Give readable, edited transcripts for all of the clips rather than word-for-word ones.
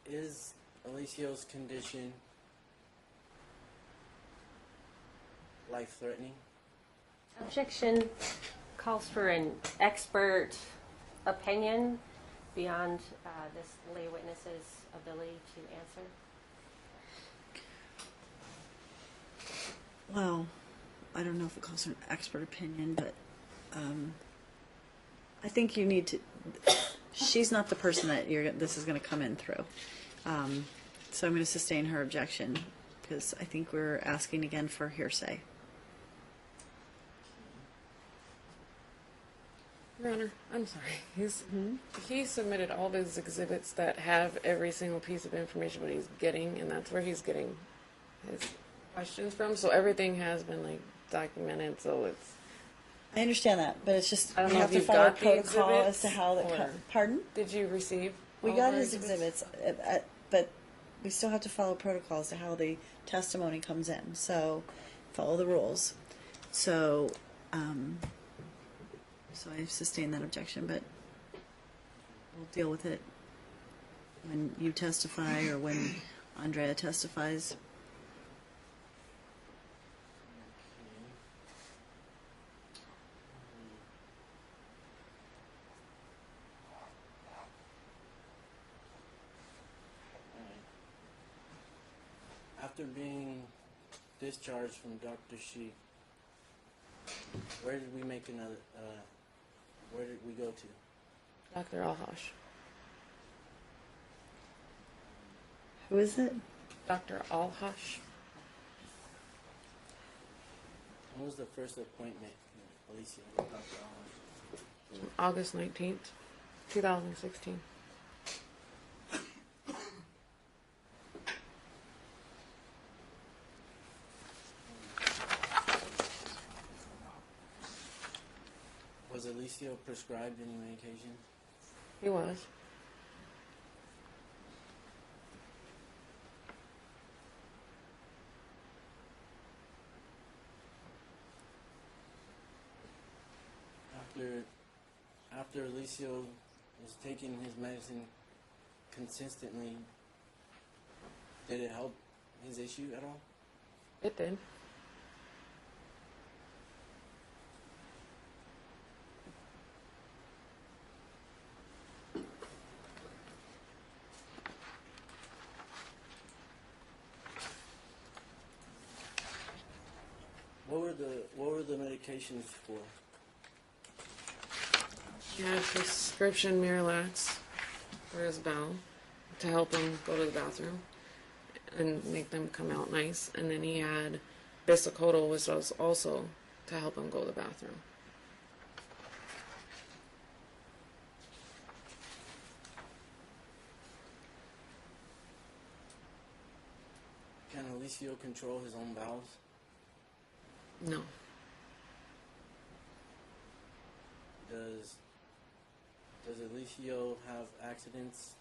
Is Alicia's condition life-threatening? Objection calls for an expert opinion beyond this lay witness's ability to answer. Well, I don't know if it calls for an expert opinion, but I think you need to. She's not the person that this is going to come in through. So I'm going to sustain her objection because I think we're asking again for hearsay. Your Honor, I'm sorry. He submitted all those exhibits that have every single piece of information what he's getting, and that's where he's getting his questions from. So everything has been like documented. So it's. I understand that, but it's just I don't we know have if to you've follow got the protocol as exhibits, to how that. or- Pardon? Did you receive? We all got of our his exhibits, but we still have to follow protocol as to how the testimony comes in. So follow the rules. So so I've sustained that objection, but we'll deal with it when you testify or when Andrea testifies. After being discharged from Dr. Shi, where did we make another? Where did we go to? Dr. Alhosh. Who is it? Dr. Alhosh. When was the first appointment, Alicia, with Dr. Allen? August 19th, 2016. Was Alicia prescribed any medication? He was. After Alicia was taking his medicine consistently, did it help his issue at all? It did. What were the medications for? He had prescription Miralax for his bowel to help him go to the bathroom and make them come out nice. And then he had Bisacodyl, which was also to help him go to the bathroom. Can Alicia control his own bowels? No. Does Alicia have accidents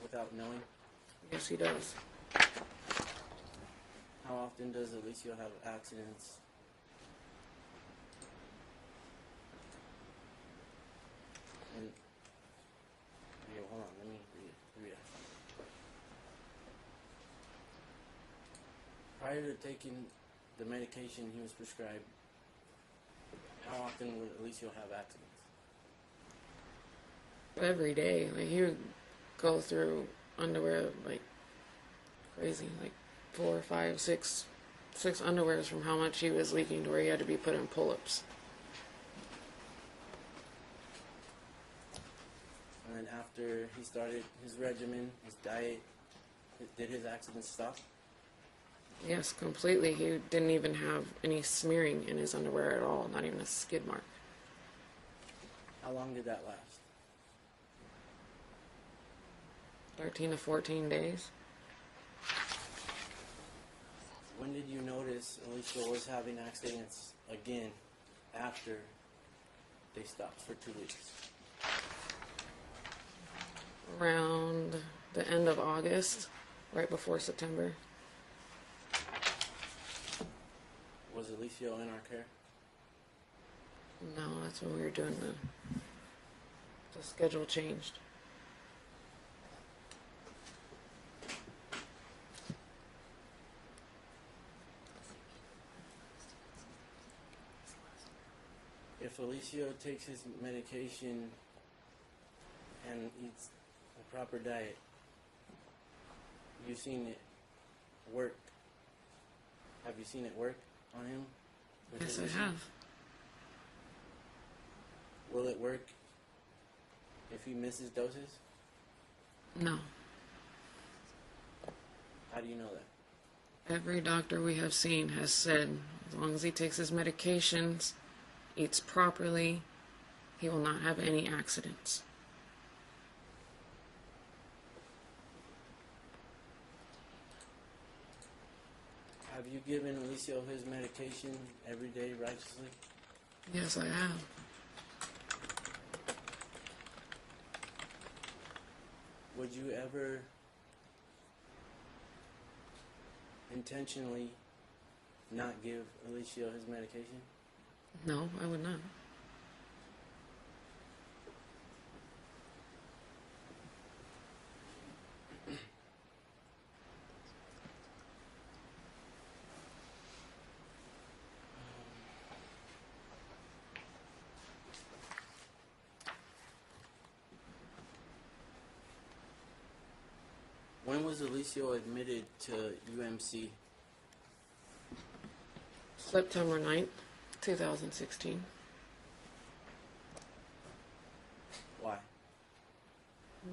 without knowing? Yes, he does. How often does Alicia have accidents? And, okay, hold on, let me read it. Prior to taking the medication he was prescribed, how often would Alicia have accidents? Every day. Like, he would go through underwear like crazy. Like 4, 5, 6 underwears from how much he was leaking to where he had to be put in pull-ups. And then after he started his regimen, his diet, did his accidents stop? Yes, completely. He didn't even have any smearing in his underwear at all, not even a skid mark. How long did that last? 13 to 14 days. When did you notice Alicia was having accidents again after they stopped for 2 weeks? Around the end of August, right before September. Was Alicia in our care? No, that's when we were doing the schedule changed. if Alicio takes his medication and eats a proper diet, you've seen it work. Have you seen it work on him? with Yes, his I have. Will it work if he misses doses? No. How do you know that? Every doctor we have seen has said as long as he takes his medications, eats properly, he will not have any accidents. Have you given Alicio his medication every day righteously? Yes, I have. Would you ever intentionally not give Alicio his medication? No, I would not. When was Alicio admitted to UMC? September 9th, 2016. Why?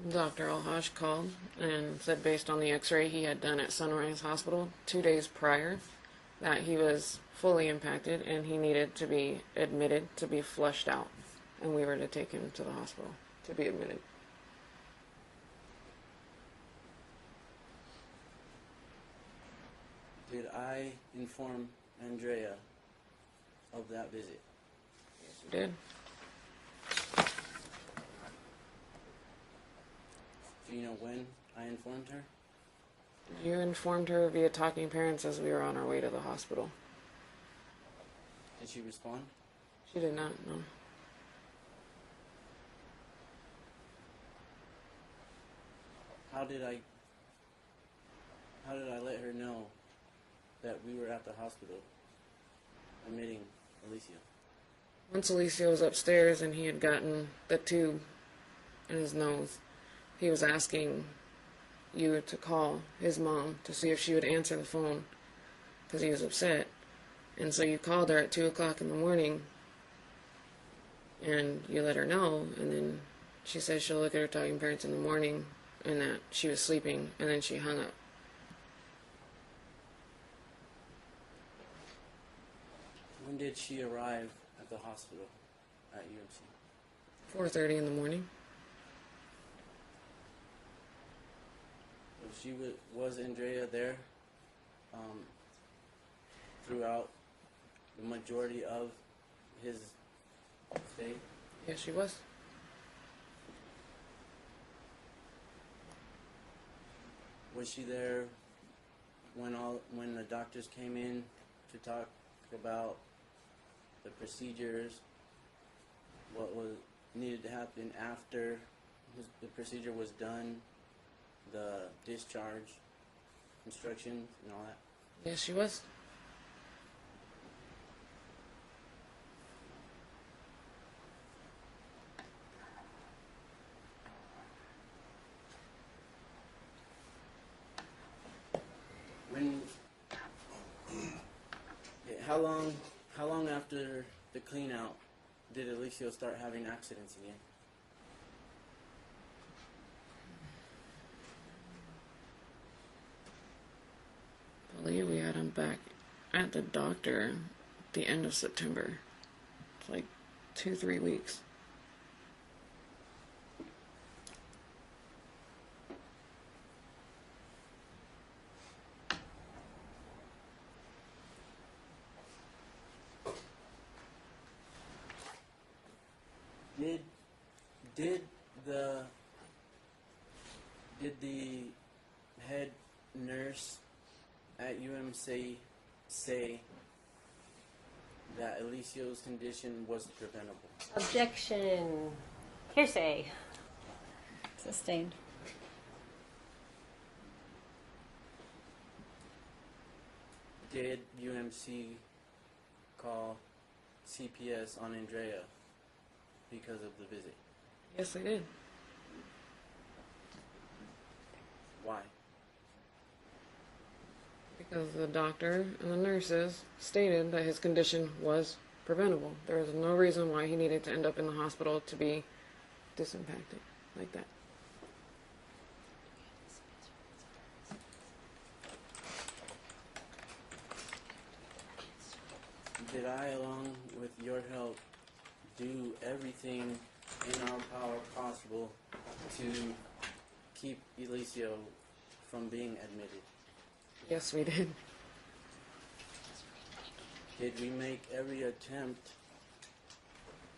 Dr. Alhash called and said based on the x-ray he had done at Sunrise Hospital 2 days prior that he was fully impacted and he needed to be admitted to be flushed out. And we were to take him to the hospital to be admitted. Did I inform Andrea of that visit? Yes, you did. Do you know when I informed her? You informed her via talking parents as we were on our way to the hospital. Did she respond? She did not, no. How did I let her know that we were at the hospital admitting Alicio? Once Alicia was upstairs and he had gotten the tube in his nose, he was asking you to call his mom to see if she would answer the phone because he was upset. And so you called her at 2 o'clock in the morning and you let her know, and then she said she'll look at her talking parents in the morning and that she was sleeping, and then she hung up. When did she arrive at the hospital at UMC? 4:30 in the morning. Was Andrea there throughout the majority of his stay? Yes, she was. Was she there when the doctors came in to talk about the procedures, what was needed to happen after the procedure was done, the discharge instructions and all that? Yes, she was. How long after the clean out did Alicio start having accidents again? I believe we had him back at the doctor at the end of September. It's like 2-3 weeks. Did the head nurse at UMC say that Alicio's condition was preventable? Objection. Hearsay. Sustained. Did UMC call CPS on Andrea because of the visit? Yes, I did. Why? Because the doctor and the nurses stated that his condition was preventable. There was no reason why he needed to end up in the hospital to be disimpacted like that. Did I, along with your help, do everything in our power possible to keep Elicio from being admitted? Yes, we did. Did we make every attempt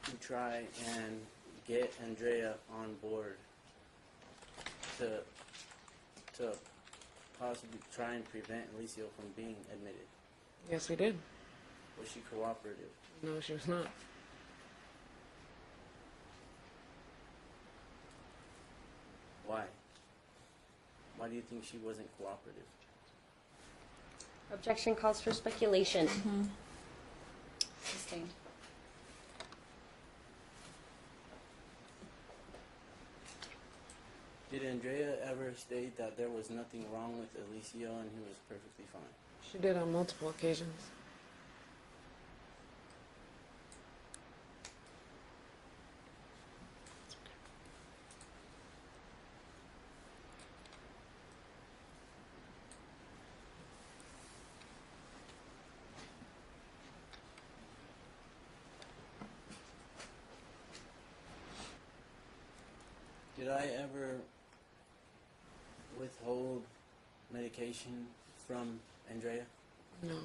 to try and get Andrea on board to possibly try and prevent Elicio from being admitted? Yes, we did. Was she cooperative? No, she was not. Why? Why do you think she wasn't cooperative? Objection calls for speculation. Sustained. Did Andrea ever state that there was nothing wrong with Elicio and he was perfectly fine? She did on multiple occasions. Did I ever withhold medication from Andrea? No.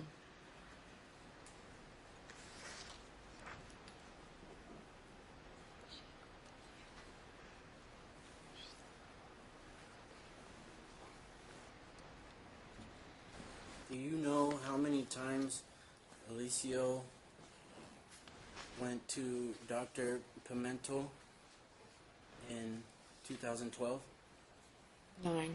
Do you know how many times Elicio went to Dr. Pimentel in 2012? 9.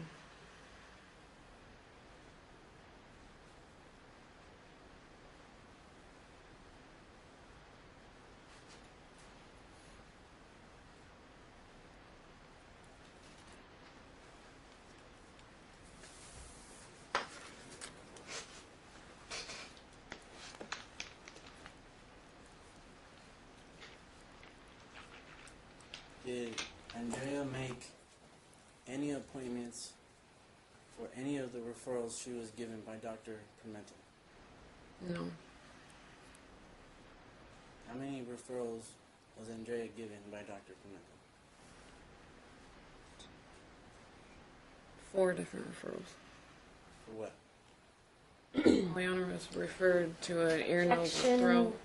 Did Andrea make any appointments for any of the referrals she was given by Dr. Pimentel? No. How many referrals was Andrea given by Dr. Pimentel? 4 different referrals. For what? Leona was referred to an ear, nose, Objection. and throat.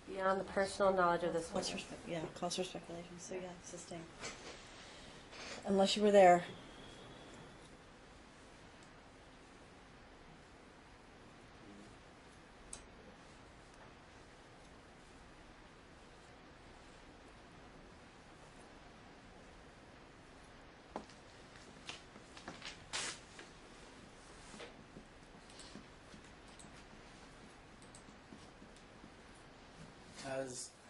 Beyond the personal knowledge of this What's witness. yeah, calls for speculation. So yeah, sustained. Unless you were there.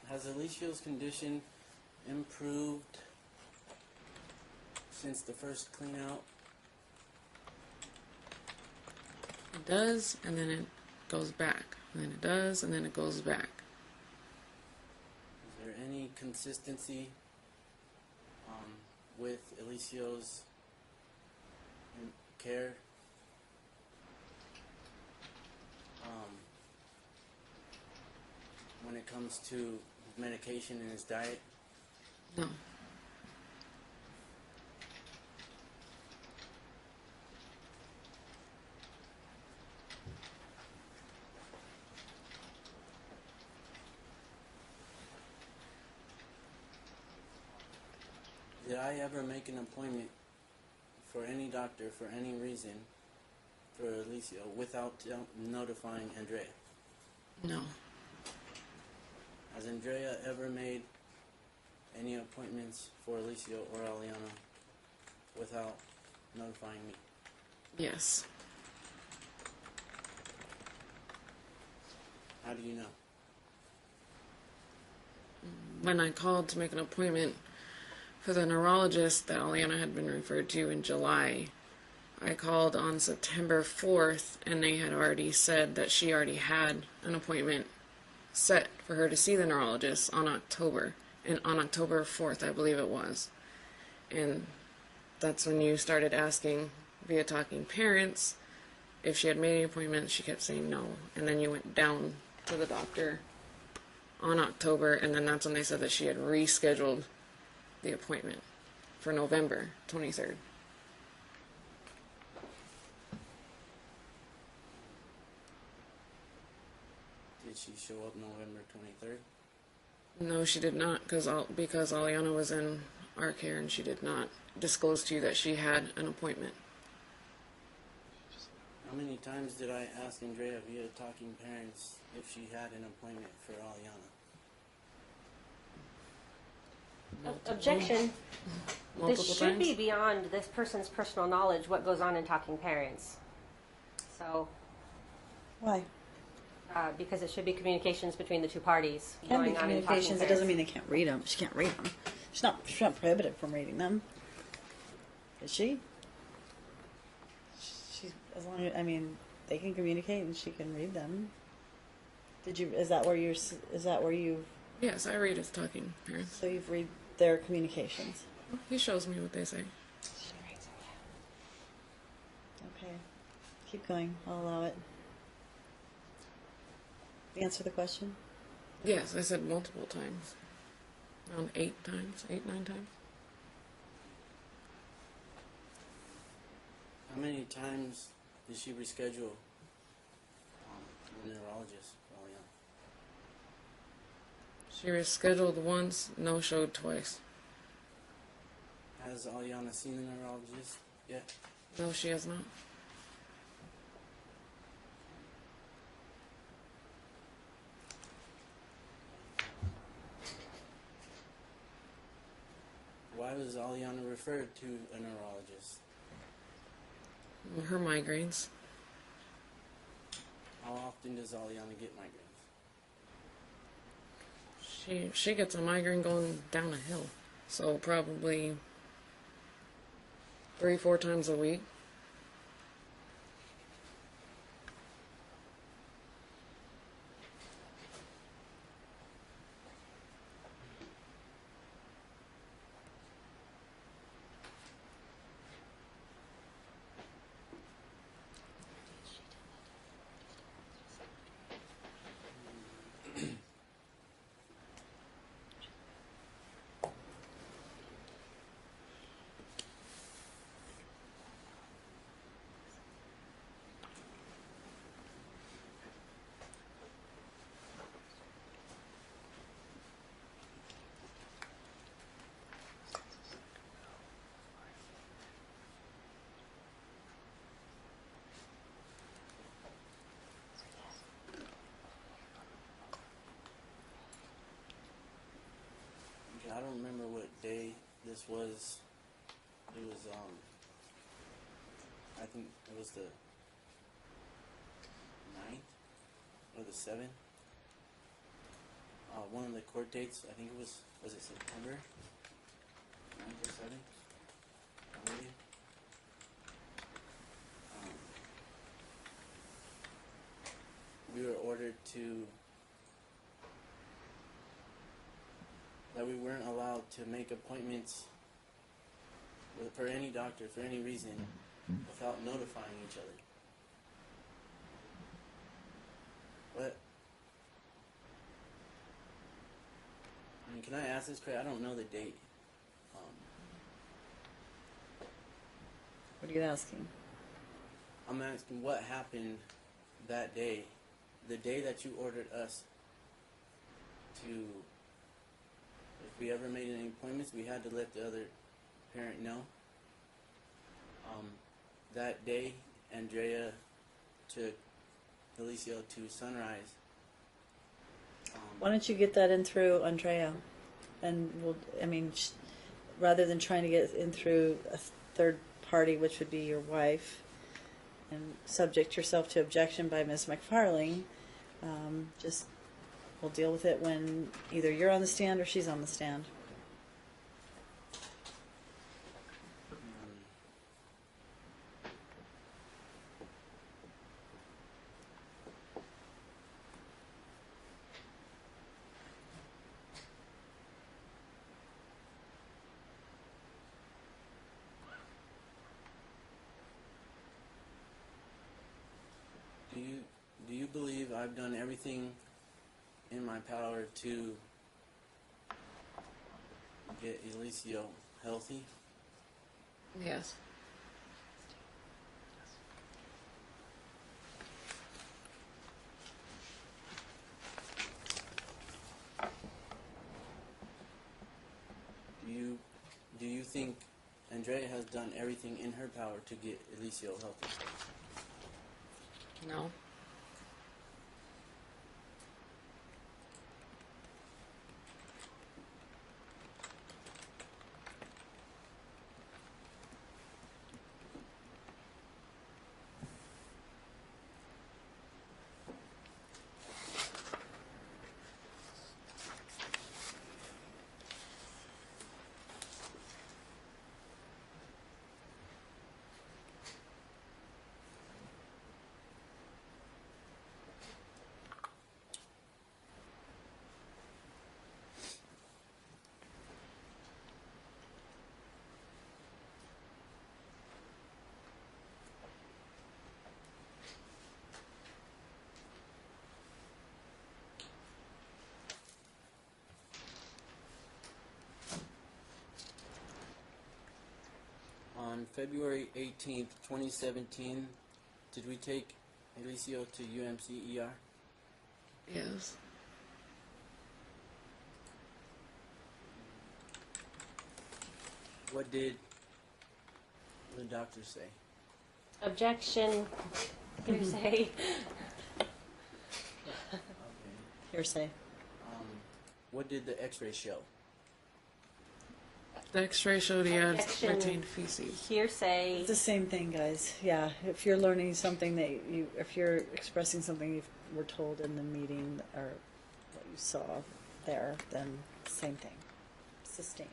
Has Alicio's condition improved since the first clean out? It does, and then it goes back. And then it does, and then it goes back. Is there any consistency with Alicio's care? When it comes to medication and his diet? No. Did I ever make an appointment for any doctor for any reason for Alicio without notifying Andrea? No. Has Andrea ever made any appointments for Alicio or Aliana without notifying me? Yes. How do you know? when I called to make an appointment for the neurologist that Aliana had been referred to in July, I called on September 4th, and they had already said that she already had an appointment set for her to see the neurologist on October. And on October 4th, I believe it was. And that's when you started asking via talking parents if she had made any appointments. She kept saying no. And then you went down to the doctor on October, and then that's when they said that she had rescheduled the appointment for November 23rd. Did she show up November 23rd? No, she did not, because Aliana was in our care, and she did not disclose to you that she had an appointment. How many times did I ask Andrea via talking parents if she had an appointment for Aliana? Objection. Multiple This should times? be beyond this person's personal knowledge what goes on in talking parents. So, Why? because it should be communications between the two parties Can be going on in talking communications. It parents. doesn't mean they can't read them. She can't read them. She's not prohibited from reading them. Is she? She's as long as they can communicate and she can read them. Did you? Is that where you're? Is that where you? Yes, I read his talking parents. So you've read their communications. He shows me what they say. Okay. Keep going. I'll allow it. Answer the question. Yes, I said multiple times. Around 8 times, 8, 9 times. How many times did she reschedule the neurologist for Aliana? She was scheduled once, no-showed twice. Has Aliana seen the neurologist yet? No, she has not. Why was Aliana referred to a neurologist? Her migraines. How often does Aliana get migraines? She gets a migraine going down a hill. So probably 3-4 times a week. I don't remember what day this was. It was, I think it was the 9th or the 7th. One of the court dates, I think it was it September 9th or 7th? I believe. We were ordered that we weren't allowed to make appointments for any doctor for any reason without notifying each other. What? I mean, can I ask this, Craig? I don't know the date. What are you asking? I'm asking what happened that day, the day that you ordered us to, if we ever made any appointments, we had to let the other parent know. That day, Andrea took Alicia to Sunrise. Why don't you get that in through Andrea? And rather than trying to get in through a third party, which would be your wife, and subject yourself to objection by Ms. McFarling, just we'll deal with it when either you're on the stand or she's on the stand. Do you believe I've done everything in my power to get Eliseo healthy? Yes. Do you think Andrea has done everything in her power to get Eliseo healthy? No. On February 18th, 2017, did we take Eliseo to UMC ER? Yes. What did the doctor say? Objection. Hearsay. Okay. Hearsay. What did the x-ray show? The X-ray showed he had Objection. retained feces. Hearsay. It's the same thing, guys. Yeah, if you're learning something if you're expressing something you were told in the meeting or what you saw there, then same thing. Sustained.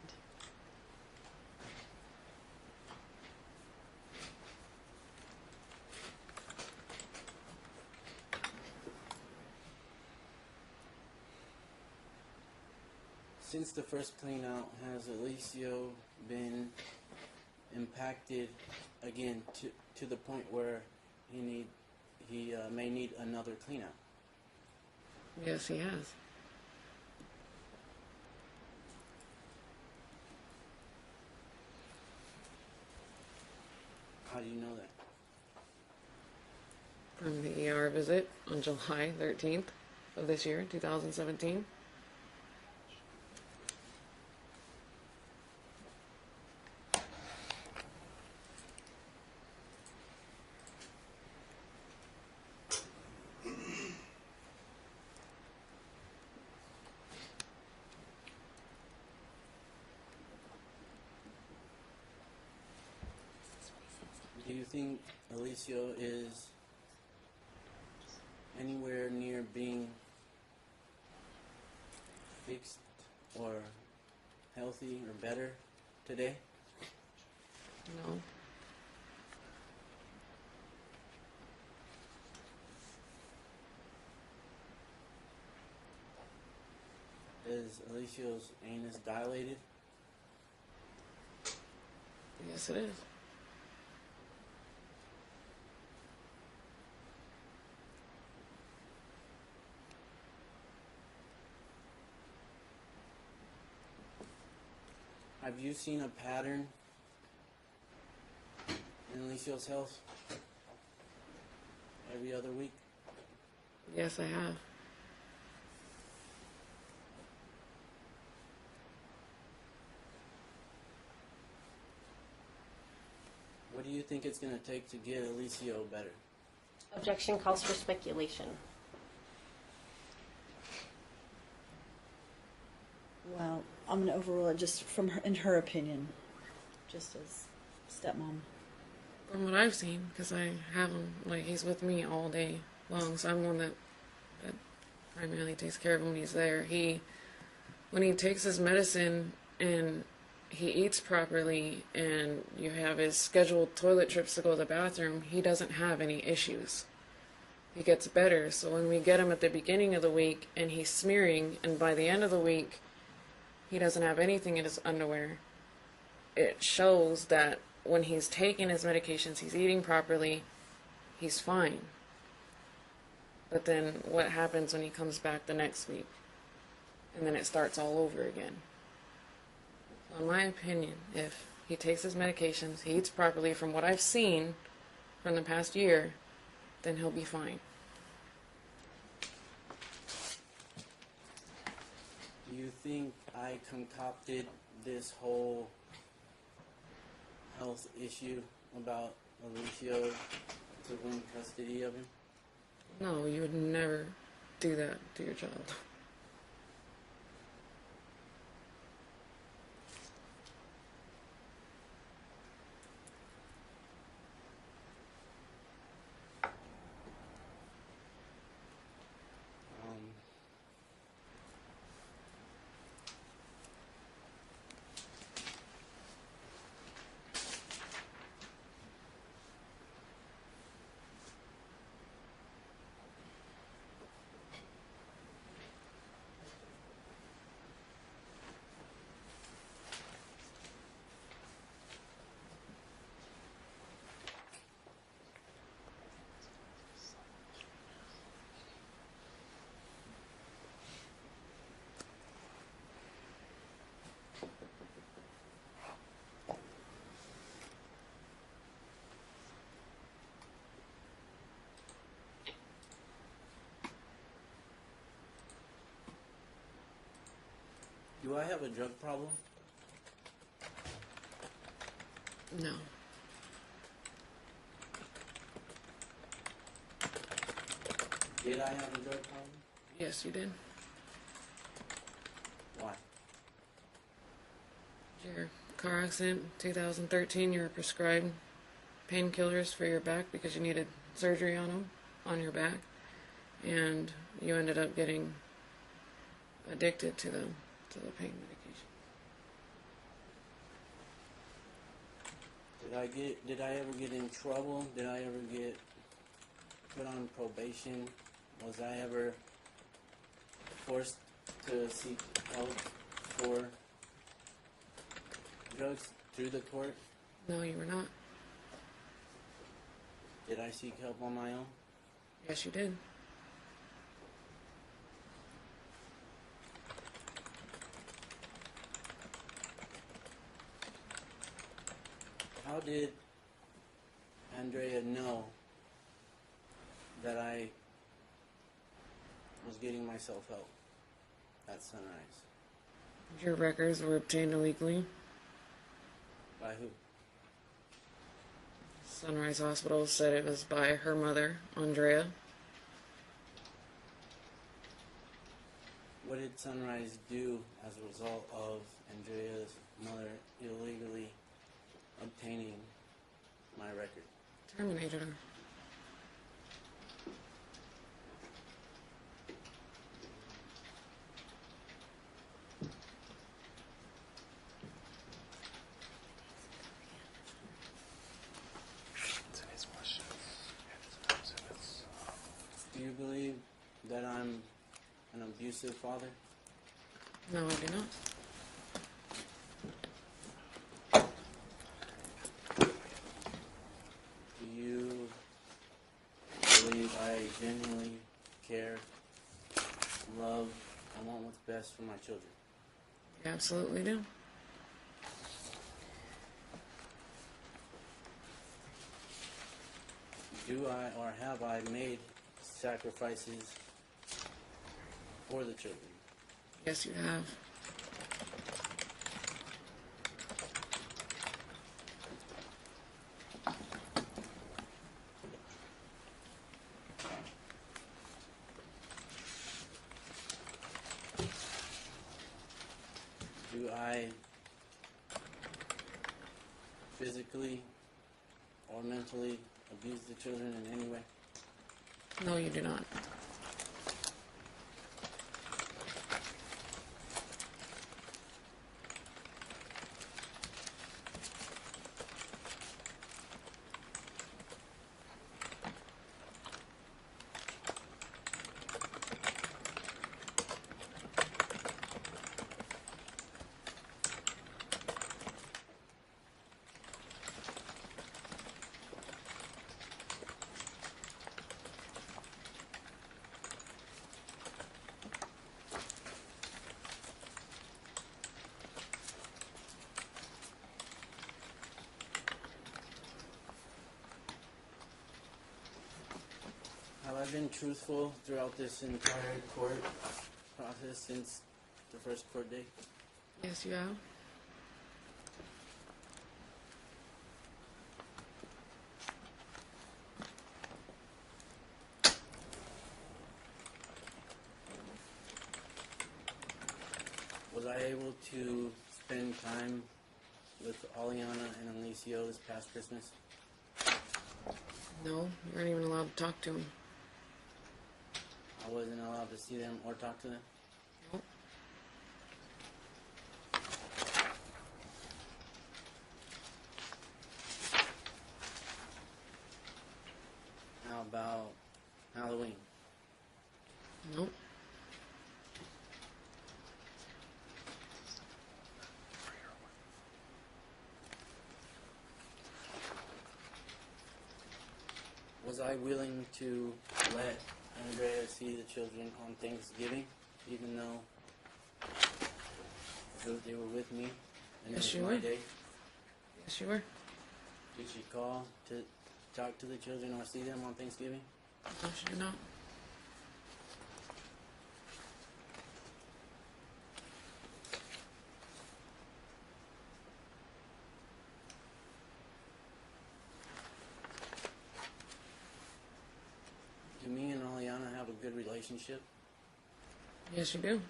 Since the first clean out, has Eliseo been impacted again to the point where he may need another clean out? Yes, he has. How do you know that? From the ER visit on July 13th of this year, 2017. Do you think Eliseo is anywhere near being fixed or healthy or better today? No. Is Eliseo's anus dilated? Yes, it is. Have you seen a pattern in Eliseo's health every other week? Yes, I have. What do you think it's going to take to get Eliseo better? Objection calls for speculation. Well, I'm going to overrule it just from her, in her opinion, just as stepmom. From what I've seen, because I have him, like, he's with me all day long, so I'm the one that primarily takes care of him when he's there. When he takes his medicine and he eats properly and you have his scheduled toilet trips to go to the bathroom, he doesn't have any issues. He gets better. So when we get him at the beginning of the week and he's smearing, and by the end of the week he doesn't have anything in his underwear, it shows that when he's taking his medications, he's eating properly, he's fine. But then what happens when he comes back the next week? And then it starts all over again. So in my opinion, if he takes his medications, he eats properly, from what I've seen from the past year, then he'll be fine. Do you think I concocted this whole health issue about Alicia to win custody of him? No, you would never do that to your child. Do I have a drug problem? No. Did I have a drug problem? Yes, you did. Why? Your car accident, 2013, you were prescribed painkillers for your back because you needed surgery on your back. And you ended up getting addicted to the pain medication. Did I ever get in trouble? Did I ever get put on probation? Was I ever forced to seek help for drugs through the court? No, you were not. Did I seek help on my own? Yes, you did. How did Andrea know that I was getting myself help at Sunrise? Your records were obtained illegally. By who? Sunrise Hospital said it was by her mother, Andrea. What did Sunrise do as a result of Andrea's mother illegally obtaining my record? Terminated her. Do you believe that I'm an abusive father? No, I do not. Do you believe I genuinely care, love, and want what's best for my children? You absolutely do. Do I or have I made sacrifices for the children? Yes, you have. Do I physically or mentally abuse the children in any way? No, you do not. I've been truthful throughout this entire court process since the first court date. Yes, you have. Was I able to spend time with Aliana and Alicio this past Christmas? No, you weren't even allowed to talk to him. I wasn't allowed to see them or talk to them? Nope. How about Halloween? Nope. Was I willing to let Andrea see the children on Thanksgiving, even though they were with me and Yes, it you was my were. day? Yes, you were. Did she call to talk to the children or see them on Thanksgiving? No, she did not. Do me and Aliana have a good relationship? Yes, you do.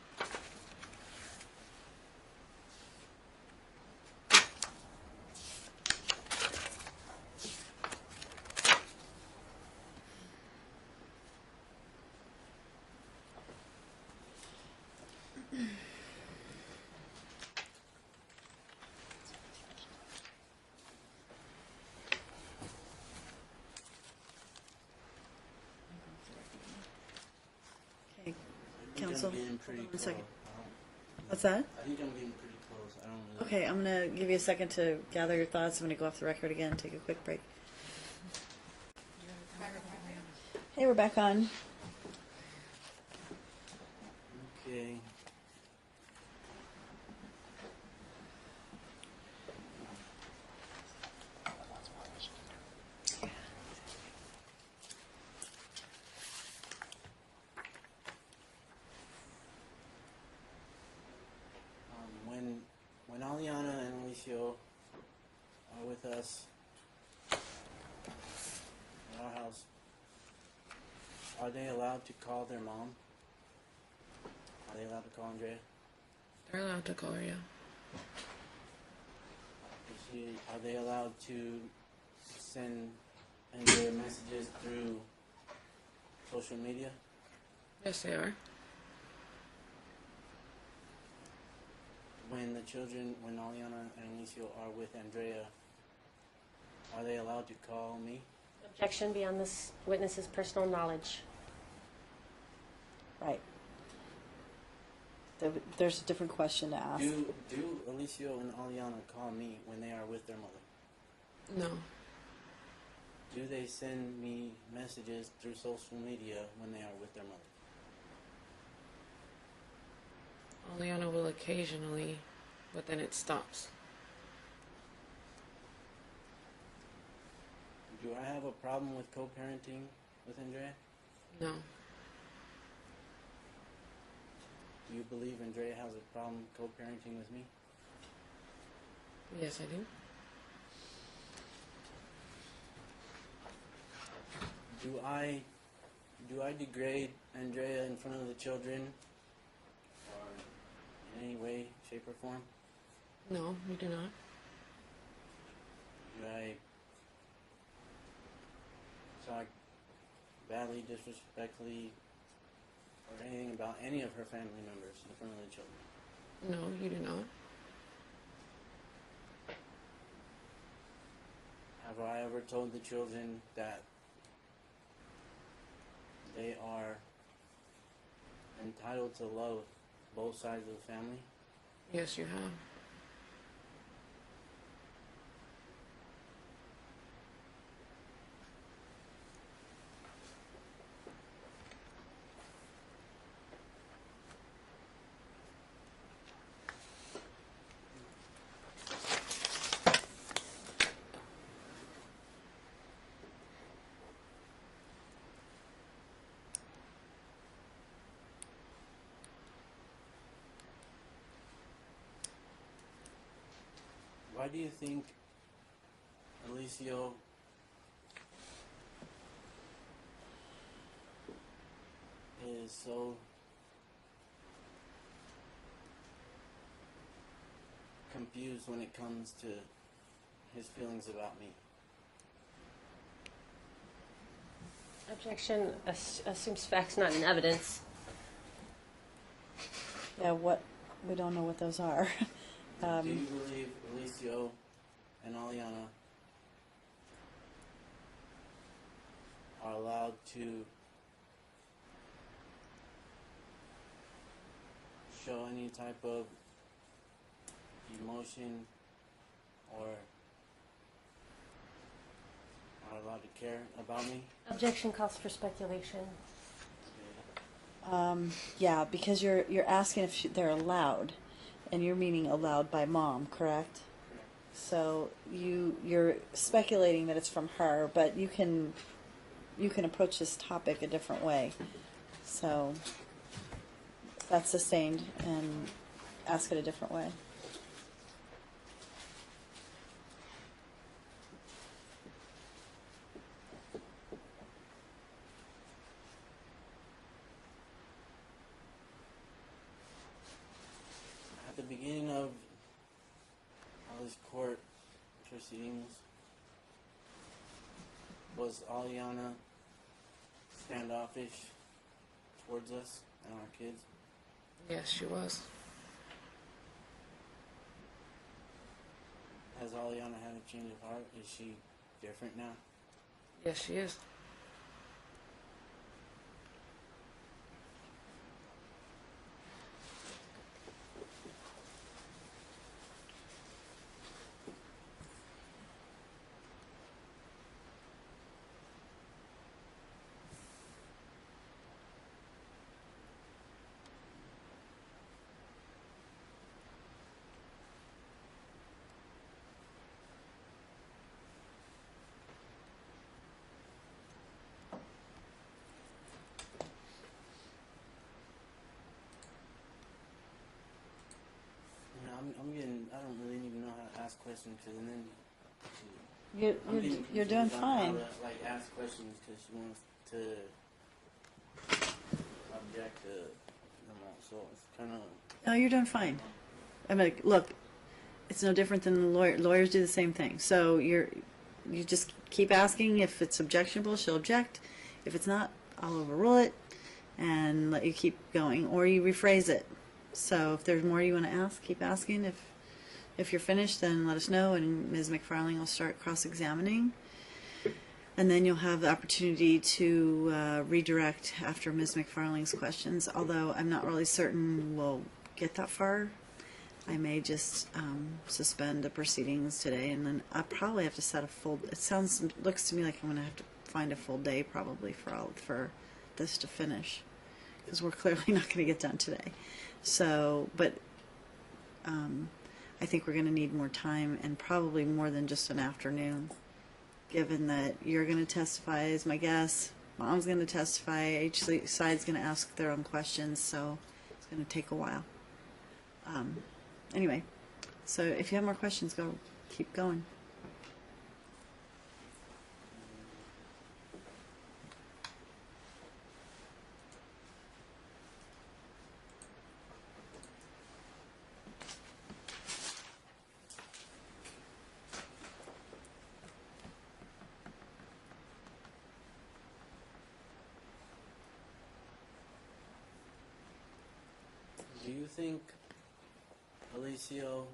Okay, I think counsel. I'm getting pretty Hold on one close. second. What's that? I think I'm getting pretty close. I don't really. Okay, I'm gonna give you a second to gather your thoughts. I'm gonna go off the record again, take a quick break. Hey, we're back on. Okay. When Aliana and Alicio are with us at our house, are they allowed to call their mom? Are they allowed to call Andrea? They're allowed to call her, yeah. Are they allowed to send Andrea messages through social media? Yes, they are. When the children, when Aliana and Alicio are with Andrea, are they allowed to call me? Objection beyond this witness's personal knowledge. Right. There's a different question to ask. Do Alicio and Aliana call me when they are with their mother? No. Do they send me messages through social media when they are with their mother? Aliana will occasionally, but then it stops. Do I have a problem with co-parenting with Andrea? No. Do you believe Andrea has a problem co-parenting with me? Yes, I do. Do I degrade Andrea in front of the children, or in any way, shape, or form? No, you do not. Do I talk badly, disrespectfully, or anything about any of her family members in front of the children? No, you do not. Have I ever told the children that they are entitled to love both sides of the family? Yes, you have. Why do you think Alicio is so confused when it comes to his feelings about me? Objection assumes facts not in evidence. Yeah, we don't know what those are. Do you believe Alicio and Aliana are allowed to show any type of emotion or are allowed to care about me? Objection calls for speculation. Yeah, because you're asking if they're allowed, and you're meaning allowed by mom, correct? So you're speculating that it's from her, but you can approach this topic a different way. So that's sustained, and ask it a different way. At the beginning of all these court proceedings, was Aliana standoffish towards us and our kids? Yes, she was. Has Aliana had a change of heart? Is she different now? Yes, she is. You know, I'm getting, I don't really even know how to ask questions because then You're doing fine. How to, like, ask questions because she wants to object to them all. So it's kind of. No, you're doing fine. I mean, look, it's no different than the lawyers do the same thing. So you just keep asking. If it's objectionable, she'll object. If it's not, I'll overrule it and let you keep going, or you rephrase it. So if there's more you want to ask, keep asking. If you're finished, then let us know, and Ms. McFarling will start cross-examining. And then you'll have the opportunity to redirect after Ms. McFarling's questions, although I'm not really certain we'll get that far. I may just suspend the proceedings today, and then I'll probably have to set a full. Looks to me like I'm going to have to find a full day probably for this to finish, because we're clearly not going to get done today. So, but I think we're going to need more time, and probably more than just an afternoon, given that you're going to testify as my guess, mom's going to testify, each side's going to ask their own questions, so it's going to take a while. Anyway, so if you have more questions, keep going. Do you think Alicio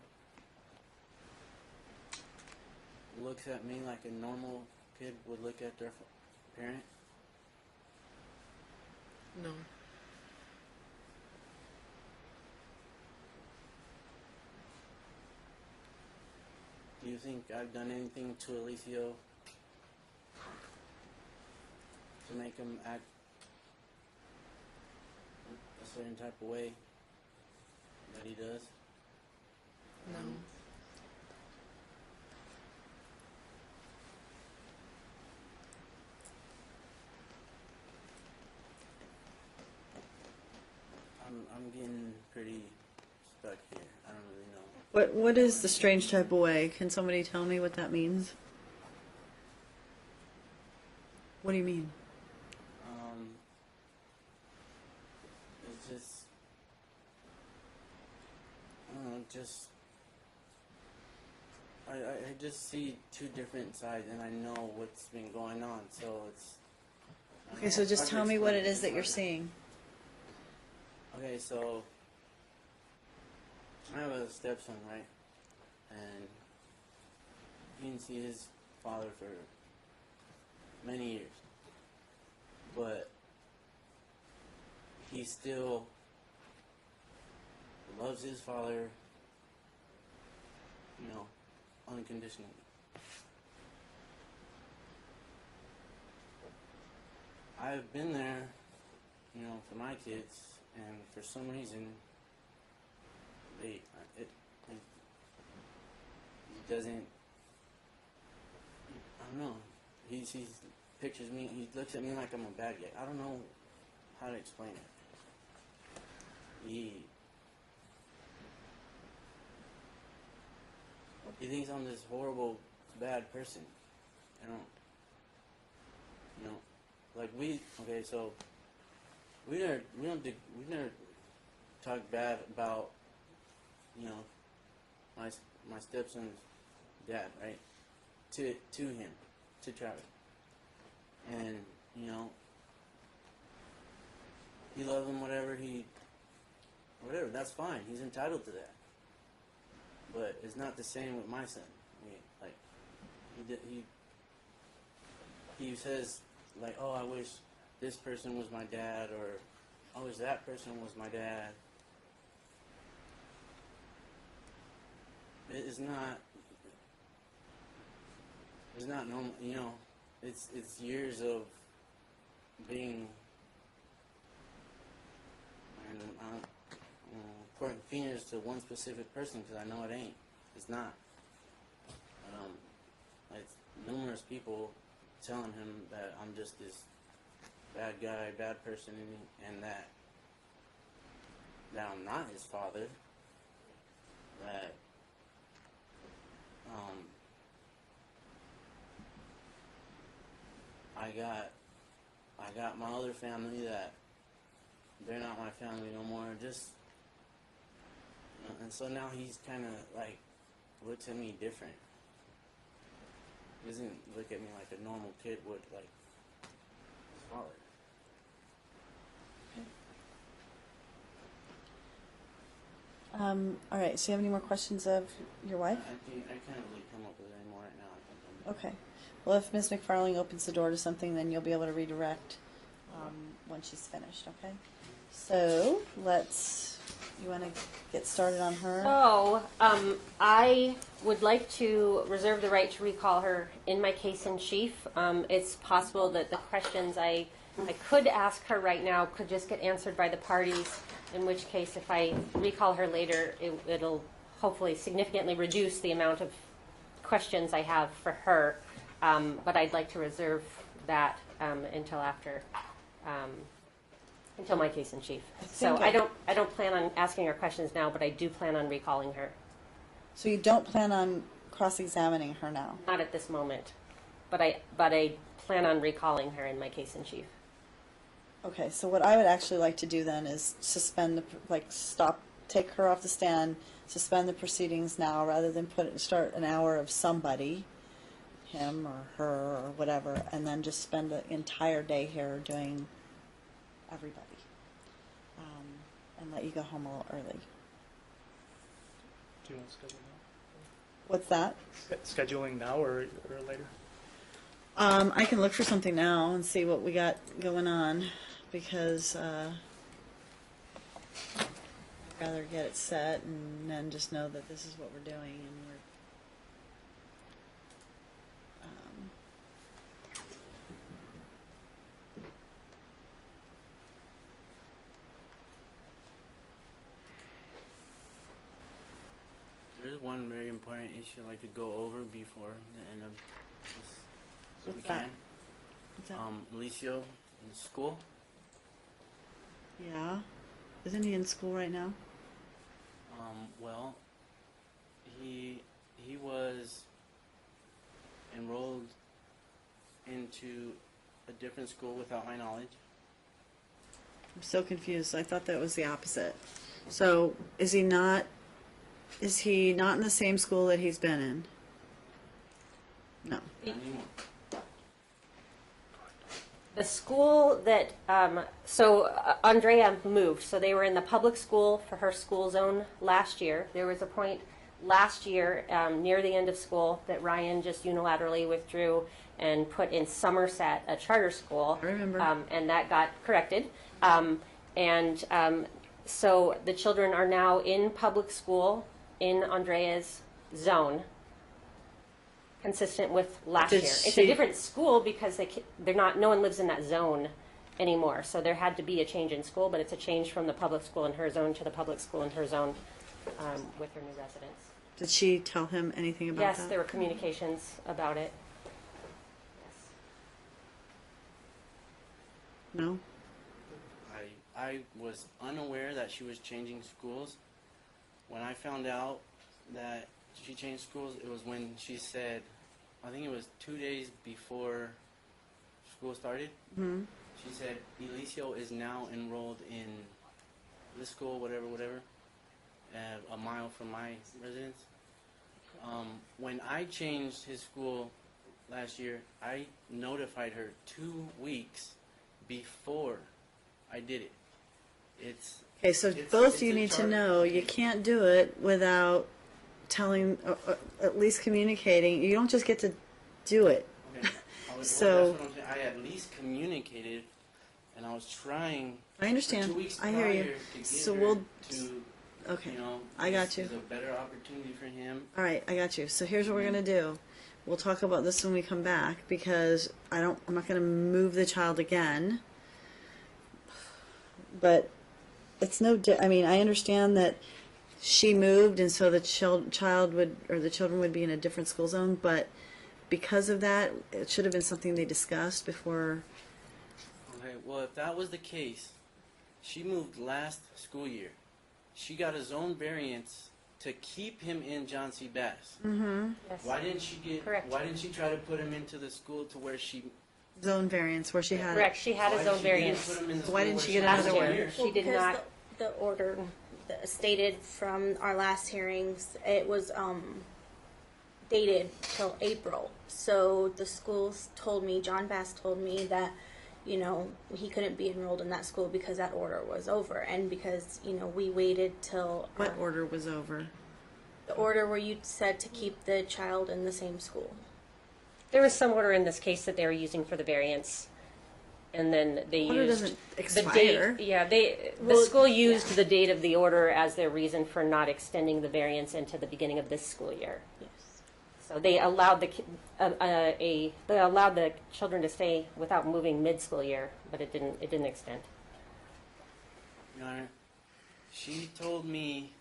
looks at me like a normal kid would look at their parent? No. Do you think I've done anything to Alicio to make him act a certain type of way that he does? No. I'm getting pretty stuck here. I don't really know. What is the strange type of way? Can somebody tell me what that means? What do you mean? It's just, I don't know, just, I just see two different sides, and I know what's been going on, so it's... I don't Okay, know, so it's just hard to tell me what explain. it is that It's you're hard. seeing. Okay, so I have a stepson, right? And he didn't see his father for many years. But he still loves his father, you know, unconditionally. I've been there, you know, for my kids, and for some reason, it doesn't. I don't know. He pictures me. He looks at me like I'm a bad guy. I don't know how to explain it. He thinks I'm this horrible, bad person. I don't. You know, like okay, so we never talk bad about, you know, my stepson's dad, right? To him, to Travis, and you know, he loves him, whatever. That's fine. He's entitled to that. But it's not the same with my son. I mean, like he says like, oh, I wish this person was my dad, or I wish that person was my dad. It's not normal, you know. It's years of being, and I'm pointing fingers to one specific person because I know it ain't. It's not. It's numerous people telling him that I'm just this bad guy, bad person, and that I'm not his father. That I got my other family that they're not my family no more. Just and so now he's kind of like looks at me different. He doesn't look at me like a normal kid would, like his father. All right, so you have any more questions of your wife? I can't really come up with any more right now. I think Okay. Well, if Ms. McFarling opens the door to something, then you'll be able to redirect when she's finished, okay? So, you want to get started on her? So, I would like to reserve the right to recall her in my case in chief. It's possible that the questions I could ask her right now could just get answered by the parties, in which case if I recall her later, it'll hopefully significantly reduce the amount of questions I have for her. But I'd like to reserve that until after, until my case in chief. So I don't plan on asking her questions now, but I do plan on recalling her. So you don't plan on cross-examining her now? Not at this moment, but I plan on recalling her in my case in chief. Okay, so what I would actually like to do then is take her off the stand, suspend the proceedings now, rather than start an hour of somebody, him or her or whatever, and then just spend the entire day here doing everybody, and let you go home a little early. Do you want to schedule now? What's that? Scheduling now or later? I can look for something now and see what we got going on, because I'd rather get it set and then just know that this is what we're doing, and we're There's one very important issue I'd like to go over before the end of this. So we What's that? can. What's that? Alicio in school. Yeah. Isn't he in school right now? Well, He was enrolled into a different school without my knowledge. I'm so confused. I thought that was the opposite. So is he not in the same school that he's been in? No. Not anymore. The school that, Andrea moved, so they were in the public school for her school zone last year. There was a point last year, near the end of school, that Ryan just unilaterally withdrew and put in Somerset, a charter school. I remember. And that got corrected. So the children are now in public school in Andrea's zone, consistent with last Did year. It's she- a different school because they're not. No one lives in that zone anymore. So there had to be a change in school, but it's a change from the public school in her zone to the public school in her zone with her new residents. Did she tell him anything about Yes, that? there were communications about it. No? I was unaware that she was changing schools. When I found out that she changed schools, it was when she said, I think it was 2 days before school started. Hmm. She said, Elicio is now enrolled in this school, whatever, a mile from my residence. When I changed his school last year, I notified her 2 weeks before I did it. Okay, so It's- both it's you a need to charter. know you can't do it without telling, at least communicating. You don't just get to do it. Okay. So- that's what I'm saying. I at least communicated, and I was trying. I understand. For 2 weeks I hear you. prior to get So her we'll- to, Okay. you know, I got this you. is a better opportunity for him. All right, I got you. So here's what we're gonna do. We'll talk about this when we come back because I'm not gonna move the child again. But it's I mean, I understand that she moved and so the the children would be in a different school zone, but because of that, it should have been something they discussed before. Okay, well, if that was the case, she moved last school year. She got a zone variance to keep him in John C. Bass. Mm-hmm. Yes. Why didn't she get? Correct. Why didn't she try to put him into the school to where she? Zone variance where she had Correct. She had why a zone she didn't variance. put him in the Why school didn't where she get was another last one? year? She did because not. The order stated from our last hearings, it was dated till April. So the schools told me, John Bass told me that, you know, he couldn't be enrolled in that school because that order was over, and because, you know, we waited till What order was over? the order where you said to keep the child in the same school. There was some order in this case that they were using for the variance, and then they Order used doesn't the expire. date. Yeah, the Well, school used the date of the order as their reason for not extending the variance into the beginning of this school year. Yes. So they allowed they allowed the children to stay without moving mid-school year, but it didn't extend. Your Honor, she told me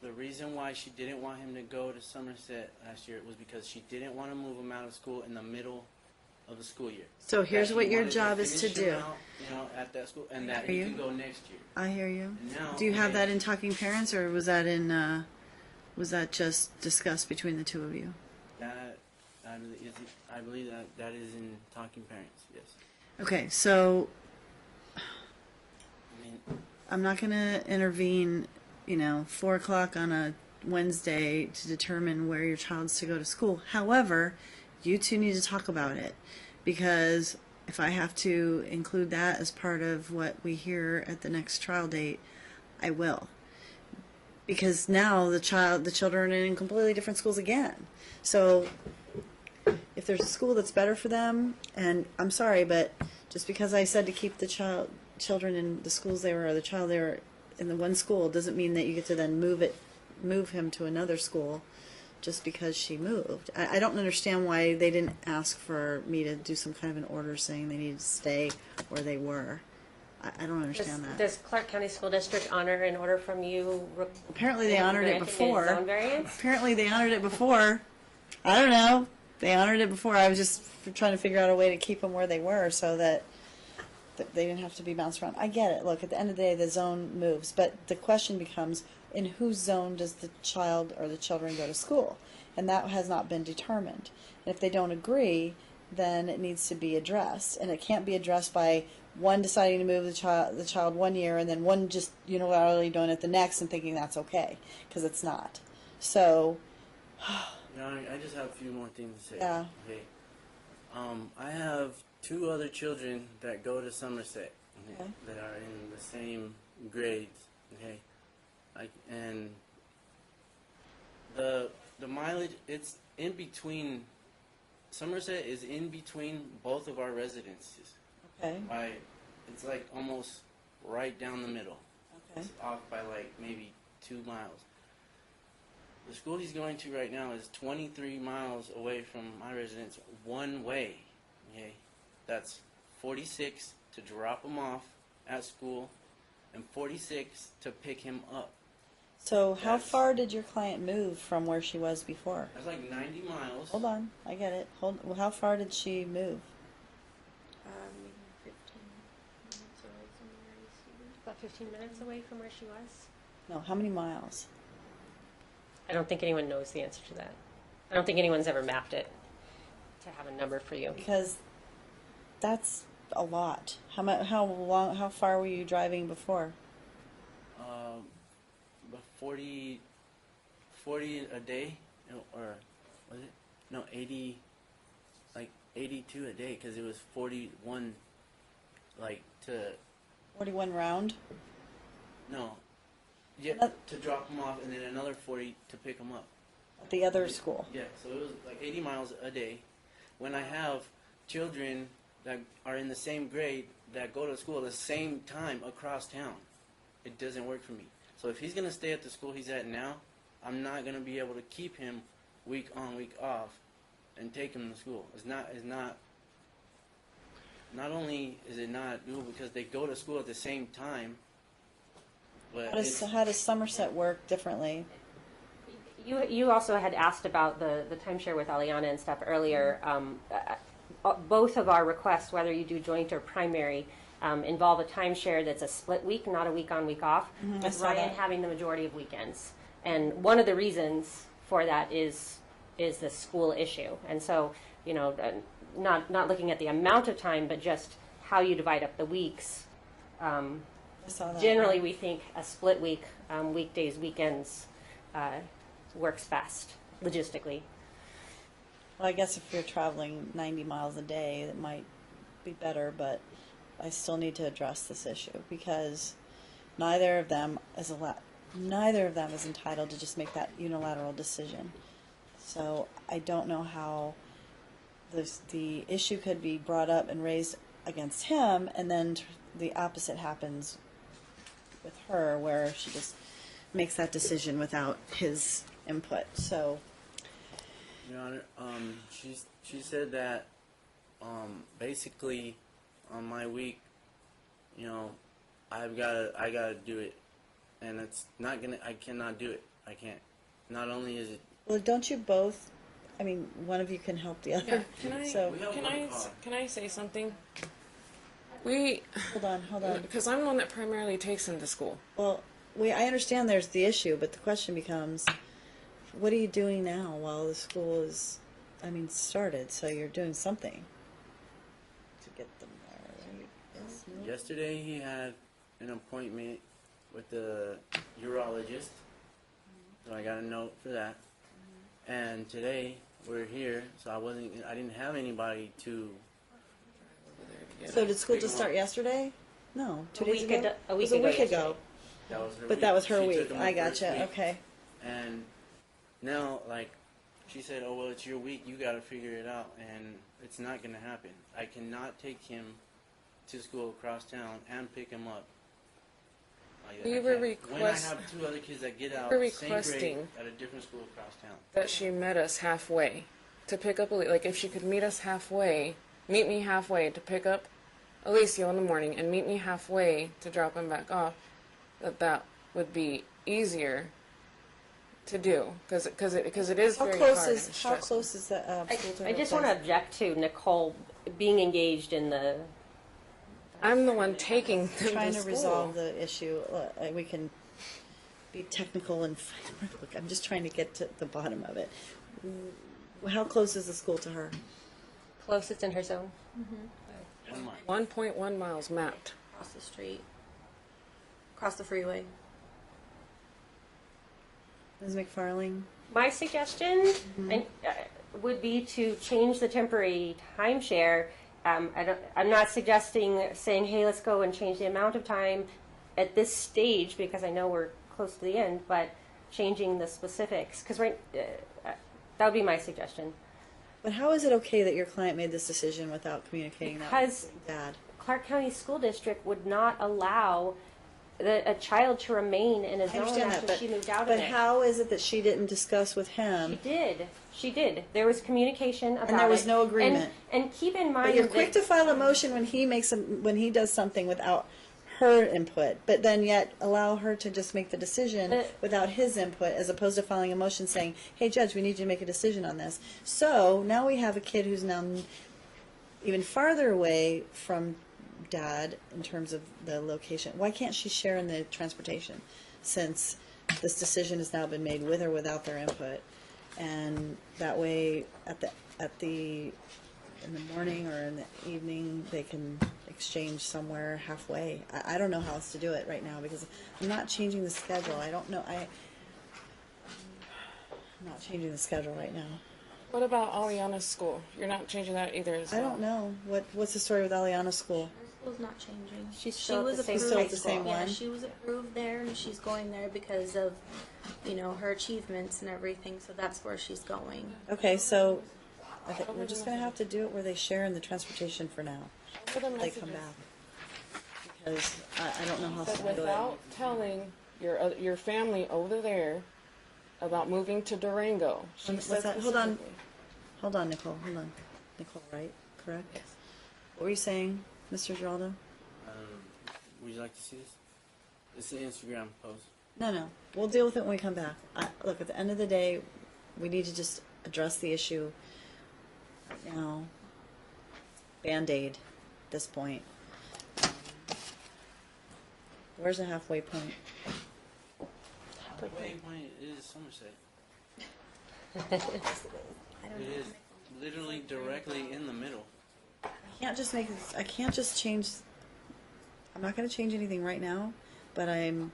the reason why she didn't want him to go to Somerset last year was because she didn't want to move him out of school in the middle of the school year. So here's That what she your wanted job is to finish him do. out, you know, at that school, and that Hear he you. could go next year. I hear you. And now, Do you have okay, that in Talking Parents, or was that was that just discussed between the two of you? That I believe that is in Talking Parents. Yes. Okay, so I mean, I'm not going to intervene, 4 o'clock on a Wednesday to determine where your child's to go to school. However, you two need to talk about it, because if I have to include that as part of what we hear at the next trial date, I will. Because now the children are in completely different schools again. So if there's a school that's better for them, and I'm sorry, but just because I said to keep the children in the schools they were, or the child they were in the one school, doesn't mean that you get to then move him to another school just because she moved. I don't understand why they didn't ask for me to do some kind of an order saying they needed to stay where they were. I don't understand that. Does Clark County School District honor an order from you? Apparently they honored it granting a before. zone variance? Apparently they honored it before. I don't know. They honored it before. I was just trying to figure out a way to keep them where they were so that they didn't have to be bounced around. I get it. Look, at the end of the day, the zone moves. But the question becomes, in whose zone does the child or the children go to school? And that has not been determined. And if they don't agree, then it needs to be addressed. And it can't be addressed by one deciding to move the child 1 year and then one just unilaterally doing it the next and thinking that's okay, because it's not. So, I just have a few more things to say. Yeah. Okay. I have 2 other children that go to Somerset, Okay. that are in the same grades. Okay. And the mileage, it's in between. Somerset is in between both of our residences. okay, It's like almost right down the middle. okay. It's off by like maybe 2 miles. The school he's going to right now is 23 miles away from my residence one way. Okay, that's 46 to drop him off at school, and 46 to pick him up. So how That's- far did your client move from where she was before? That's like 90 miles. Hold on, I get it. Well, how far did she move? 15 minutes away from where you see. About 15 minutes away from where she was. No, how many miles? I don't think anyone knows the answer to that. I don't think anyone's ever mapped it to have a number for you. Because that's a lot. How far were you driving before? But 40 a day, or was it? No, 80, like 82 a day, because it was 41, like to 41 round? no, yeah, That- to drop him off, and then another 40 to pick him up. At the other school? Yeah, so it was like 80 miles a day. When I have children that are in the same grade that go to school at the same time across town, it doesn't work for me. So if he's going to stay at the school he's at now, I'm not going to be able to keep him week on, week off and take him to school. Not only is it not doable because they go to school at the same time, but How does Somerset work differently? You also had asked about the timeshare with Aliana and stuff earlier. Both of our requests, whether you do joint or primary, involve a timeshare that's a split week, not a week on, week off, I with saw Ryan that. having the majority of weekends. And one of the reasons for that is the school issue. And so, not looking at the amount of time, but just how you divide up the weeks. I saw that. Generally, we think a split week, weekdays, weekends, works best logistically. Well, I guess if you're traveling 90 miles a day, it might be better, but I still need to address this issue because neither of them is entitled to just make that unilateral decision. So I don't know how the issue could be brought up and raised against him, and then the opposite happens with her, where she just makes that decision without his input. So Your Honor, she said that basically on my week, I gotta do it, and it's not gonna. I cannot do it. I can't. Not only is it. well, don't you both? I mean, one of you can help the other. Yeah, can I So We have can one I car. can I say something? We hold on. because I'm the one that primarily takes him to school. Well, I understand there's the issue, but the question becomes, what are you doing now while the school is, started? So you're doing something to get them there, right? Yes, no? Yesterday he had an appointment with the urologist, so I got a note for that. And today we're here, so I didn't have anybody to. So did school just start yesterday? No, 2 A days week ago. ago- a week It was a ago week ago. That was her But that was her She week. took him I the first gotcha. week. Okay. And now, she said, "Oh well, it's your week. You got to figure it out." And it's not gonna happen. I cannot take him to school across town and pick him up. We I were can't. When I have 2 other kids that get out, We're same grade requesting- at a different school across town. That she met us halfway to pick up like if she could meet us halfway, meet me halfway to pick up Alicio in the morning and meet me halfway to drop him back off, that would be easier to do because it is How very close hard and is stressful. the school to I her just want to place? object to Nicole being engaged in the. I'm the one taking them Trying to to school. resolve the issue. We can. be technical and look, I'm just trying to get to the bottom of it. How close is the school to her? Close, it's in her zone. 1.1 miles mapped. Across the street. Across the freeway. Ms. McFarling? My suggestion would be to change the temporary timeshare. I'm not suggesting saying, hey, let's go and change the amount of time at this stage because I know we're close to the end, but changing the specifics. Because that would be my suggestion. But how is it okay that your client made this decision without communicating that Because with Dad? Clark County School District would not allow a child to remain in a I zone understand after that, she moved out of but it. how is it that she didn't discuss with She him? did. She did. There was communication about it. And there was no agreement. And keep in mind But you're that quick to file a motion when he does something without her input, but then yet allow her to just make the decision without his input, as opposed to filing a motion saying, "Hey, Judge, we need you to make a decision on this." So now we have a kid who's now even farther away from Dad in terms of the location. Why can't she share in the transportation, since this decision has now been made with or without their input? And that way, in the morning or in the evening, they can exchange somewhere halfway. I don't know how else to do it right now because I'm not changing the schedule. I don't know. I'm not changing the schedule right now. What about Aliana's school? You're not changing that either. I don't know. What's the story with Aliana's school? Her school's not changing. She's still at the same She's still at high the school. same Yeah, one? she was approved there, and she's going there because of, her achievements and everything. So that's where she's going. Okay, so I think we're just going to have to do it where they share in the transportation for now. They come back. Because I don't know how else But to do it. without telling your family over there about moving to Durango. She What's said that? Hold on. specifically. Hold on, Nicole. Hold on. Nicole, right? Correct? Yes. What were you saying, Mr. Giraldo? Would you like to see this? It's an Instagram post. No. We'll deal with it when we come back. Look, at the end of the day, we need to just address the issue right now. Band-Aid at this point. Where's the halfway point? Waypoint is Somerset. I don't It know. is literally directly in the middle. I can't just change. I'm not going to change anything right now, but I'm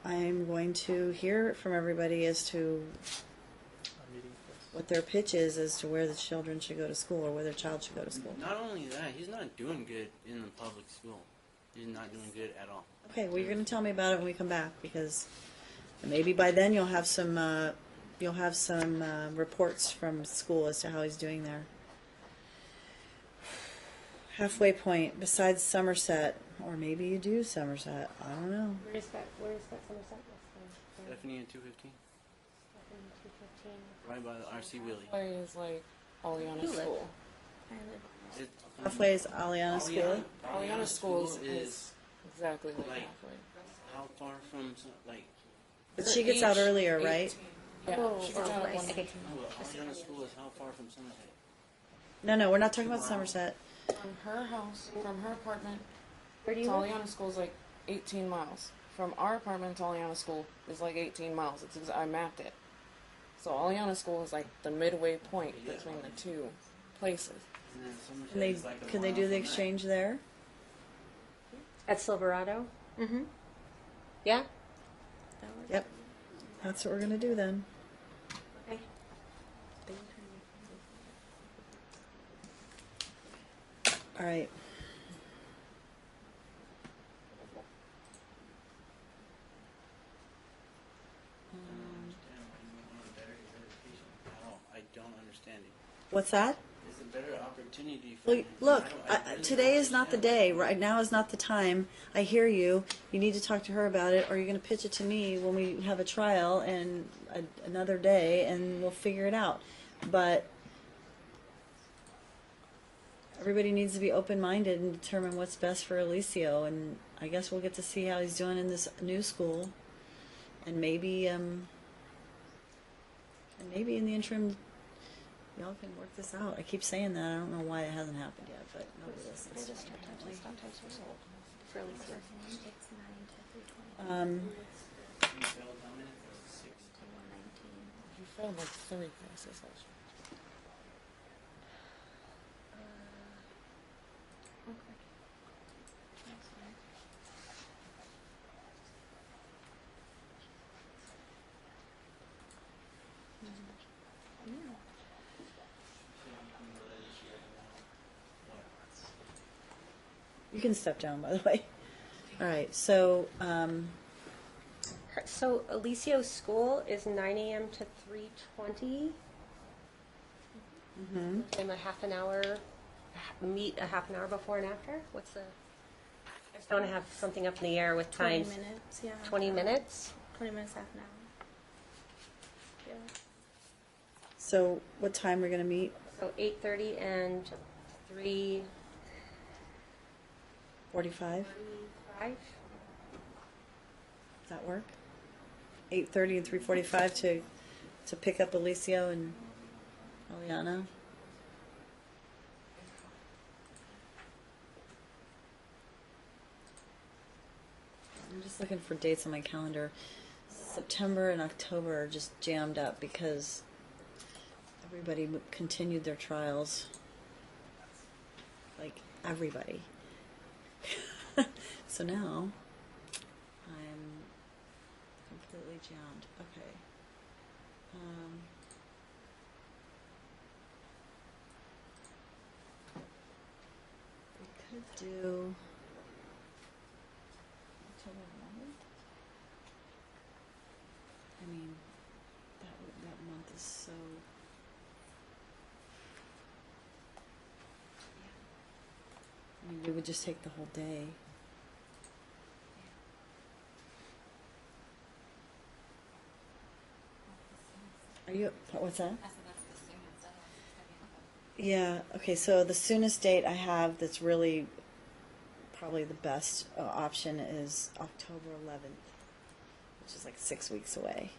going to hear from everybody as to Our meeting first. what their pitch is as to where the children should go to school or where their child should go to school. Not only that, he's not doing good in the public school. He's not doing good at all. Okay, well, you're going to tell me about it when we come back, because maybe by then you'll have some reports from school as to how he's doing there. Halfway point besides Somerset, or maybe you do Somerset. I don't know. Where is that Somerset? Stephanie and 215, right by the RC Wheelie. Play is like Aliana's You live. school. I live- It, Halfway is Aliana School. Aliana's school is exactly like like halfway. how far from like? But she gets out Each earlier, right? 18. Yeah, she gets out at 1:18. Alliana School is how far from Somerset? No, we're not talking about Somerset. From her house, from her apartment Where do to you live? Aliana School is like 18 miles. From our apartment to Aliana School is like 18 miles. I mapped it. So Aliana School is like the midway point between the two places. And then Somerset is like a Can they mile do the from that. exchange there? At Silverado? Mhm. Yeah? That works. Yep. That's what we're gonna do then. Okay. All right. I don't understand it. What's that? It's a better opportunity for Well, him. look, I really today is not the understand day. Right now is not the time. I hear you. You need to talk to her about it, or you're going to pitch it to me when we have a trial and another day, and we'll figure it out. But everybody needs to be open-minded and determine what's best for Alicio. And I guess we'll get to see how he's doing in this new school, and maybe in the interim, y'all can work this out. I keep saying that. I don't know why it hasn't happened yet, but nobody listens. It's 9 to 3:20. You failed how many? 6 to 119. You failed like 3 classes last year. You can step down, by the way. All right, so, So Alicia's school is 9 a.m. to 3:20. And a half an hour, meet a half an hour before and after? What's the, I just don't have something up in the air with 20 times. minutes, yeah. 20 minutes? 20 minutes, half an hour. Yeah. so what time we're gonna meet? So 8:30 and 3:45. 45? Does that work? 8:30 and 3:45 to pick up Alicia and Eliana? I'm just looking for dates on my calendar. September and October are just jammed up because everybody continued their trials. Like, everybody. So now I'm completely jammed. Okay. We could do October 11th. I mean, that month is so. I mean, we would just take the whole day. Are you, what's that? Yeah, okay, so the soonest date I have that's really probably the best option is October 11th, which is like 6 weeks away.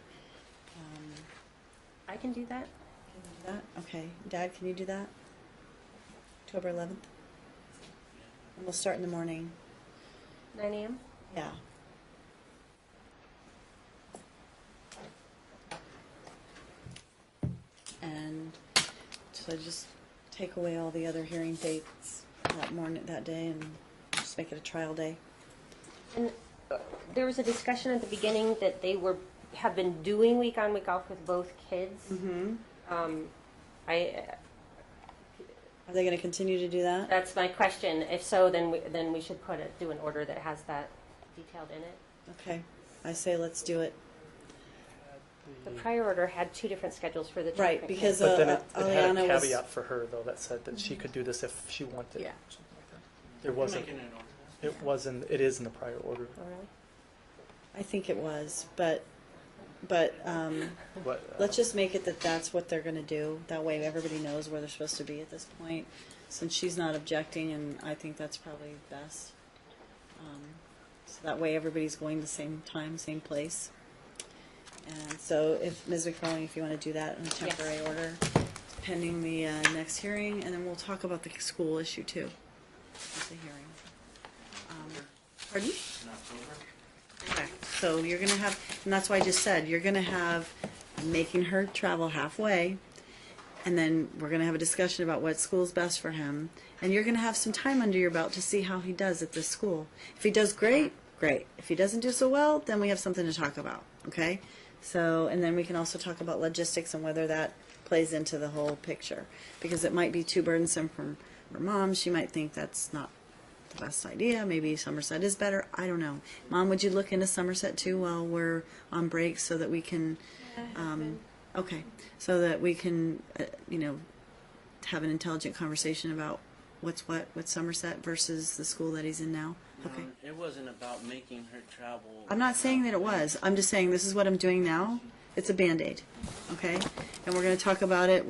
I can do that. Can you do that? Okay. Dad, can you do that? October 11th? And we'll start in the morning. 9 a.m.? Yeah. And so just take away all the other hearing dates that morning, that day, and just make it a trial day. And there was a discussion at the beginning that they have been doing week on, week off with both kids. Mm-hmm. Are I they going to continue to do that? That's my question. If so, then we should do an order that has that detailed in it. Okay. I say let's do it. The prior order had 2 different schedules for the two Right, different because kids. But then it had Eliana a was- caveat for her, though, that said that she could do this if she wanted. Yeah. Something like that. There wasn't. Making an order. It wasn't. It is in the prior order. Oh, really? I think it was, but But, let's just make it that that's what they're going to do. That way everybody knows where they're supposed to be at this point. Since she's not objecting, and I think that's probably best. So that way everybody's going the same time, same place. And so if, Ms. McFarling, if you want to do that in a temporary order, pending the next hearing, and then we'll talk about the school issue too at the hearing. Pardon? In October? Correct. So you're going to have, and that's why I just said, you're going to have making her travel halfway, and then we're going to have a discussion about what school's best for him, and you're going to have some time under your belt to see how he does at this school. If he does great, great. If he doesn't do so well, then we have something to talk about, okay? So, and then we can also talk about logistics and whether that plays into the whole picture, because it might be too burdensome for her mom. She might think that's not the best idea. Maybe Somerset is better. I don't know. Mom, would you look into Somerset too while we're on break so that we can, okay, so that we can, have an intelligent conversation about what's what with Somerset versus the school that he's in now? Okay. It wasn't about making her travel. I'm not saying that it was. I'm just saying this is what I'm doing now. It's a Band-Aid, okay? And we're going to talk about it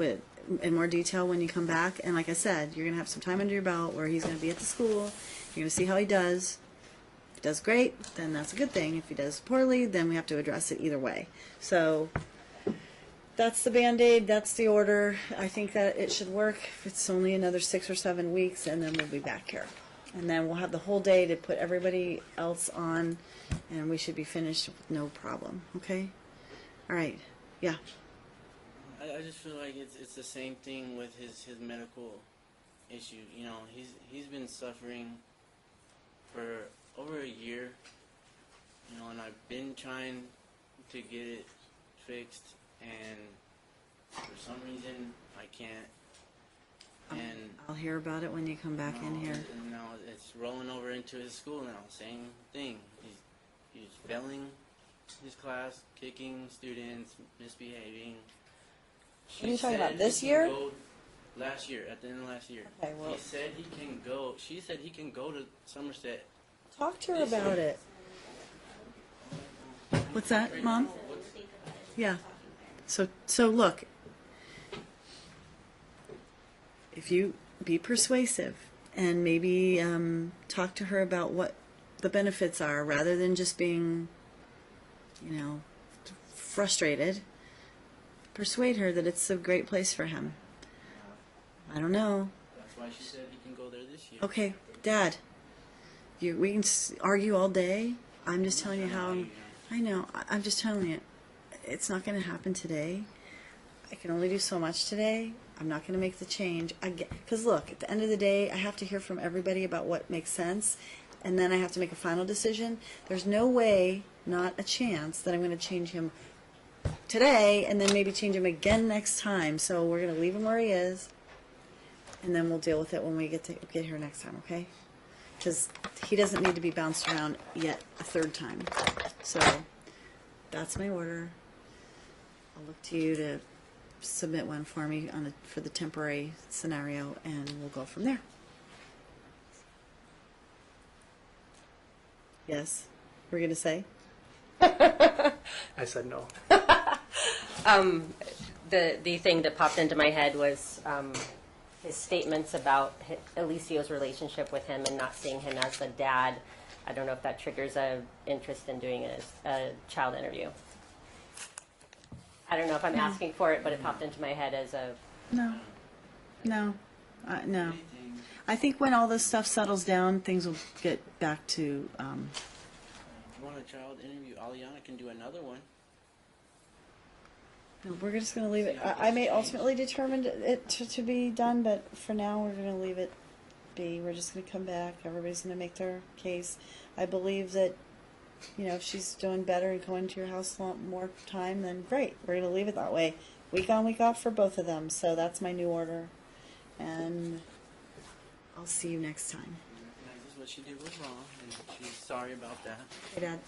in more detail when you come back. And like I said, you're going to have some time under your belt where he's going to be at the school. You're going to see how he does. If he does great, then that's a good thing. If he does poorly, then we have to address it either way. So that's the Band-Aid. That's the order. I think that it should work. It's only another 6 or 7 weeks, and then we'll be back here. And then we'll have the whole day to put everybody else on, and we should be finished with no problem. Okay? All right. Yeah. I just feel like it's the same thing with his medical issue. You know, he's been suffering for over a year. You know, and I've been trying to get it fixed, and for some reason I can't. And I'll hear about it when you come back in here. And now it's rolling over into his school now. Same thing. He's failing his class, kicking students, misbehaving. What are you talking about, She this said he year? can go last year, at the end of last year. Okay, well- He said he can go. She said he can go to Somerset. Talk to her about it. What's that, Mom? Yeah. So look, if you be persuasive and maybe talk to her about what the benefits are, rather than just being, frustrated, persuade her that it's a great place for him. I don't know. That's why she said he can go there this year. Okay, Dad. We can argue all day. I'm just telling you how. I know. I'm just telling you, it's not going to happen today. I can only do so much today. I'm not going to make the change. Because look, at the end of the day, I have to hear from everybody about what makes sense, and then I have to make a final decision. There's no way, not a chance, that I'm going to change him today and then maybe change him again next time. So we're going to leave him where he is, and then we'll deal with it when we get here next time, okay? Because he doesn't need to be bounced around yet a third time. So that's my order. I'll look to you to submit one for me for the temporary scenario, and we'll go from there. Yes? We're going to say? I said no. The thing that popped into my head was his statements about Alicia's relationship with him and not seeing him as a dad. I don't know if that triggers a interest in doing a child interview. I don't know if I'm asking for it, but it popped into my head as a... No. No. I think when all this stuff settles down, things will get back to... If you want a child interview, Aliana can do another one. No, we're just going to leave it. I may ultimately determine it to be done, but for now we're going to leave it be. We're just going to come back. Everybody's going to make their case. I believe that, if she's doing better and going to your house a lot more time, then great. We're going to leave it that way. Week on, week off for both of them. So that's my new order. And I'll see you next time. She recognizes what she did was wrong, and she's sorry about that. Hey, Dad.